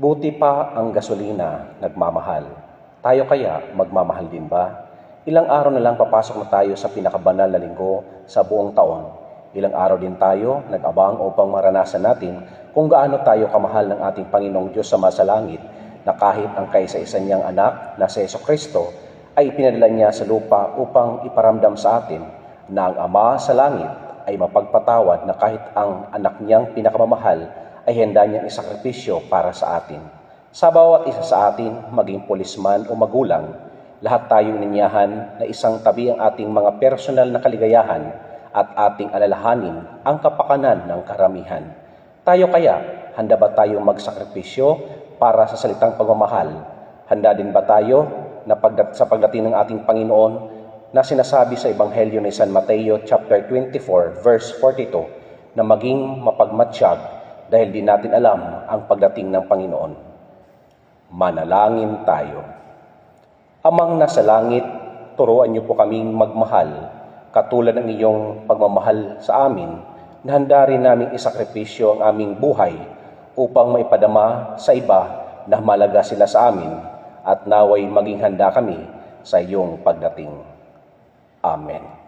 Buti pa ang gasolina nagmamahal. Tayo kaya magmamahal din ba? Ilang araw na lang papasok na tayo sa pinakabanal na linggo sa buong taon. Ilang araw din tayo nag-abang upang maranasan natin kung gaano tayo kamahal ng ating Panginoong Diyos sa masalangit na kahit ang kaisa-isa niyang anak na si Jesucristo ay pinadala niya sa lupa upang iparamdam sa atin na ang Ama sa langit ay mapagpatawad na kahit ang anak niyang pinakamamahal ay handa niyang isakripisyo para sa atin. Sa bawat isa sa atin, maging pulisman o magulang, lahat tayo ininyahan na isang tabi ang ating mga personal na kaligayahan at ating alalahanin ang kapakanan ng karamihan. Tayo kaya, handa ba tayong magsakripisyo para sa salitang pagmamahal? Handa din ba tayo na sa pagdating ng ating Panginoon na sinasabi sa Ebanghelyo ni San Mateo chapter 24 verse 42 na maging mapagmatsyag dahil di natin alam ang pagdating ng Panginoon? Manalangin tayo. Amang nasa langit, turuan niyo po kaming magmahal, katulad ng iyong pagmamahal sa amin, na handa rin naming isakripisyo ang aming buhay upang maipadama sa iba na malaga sila sa amin at naway maging handa kami sa iyong pagdating. Amen.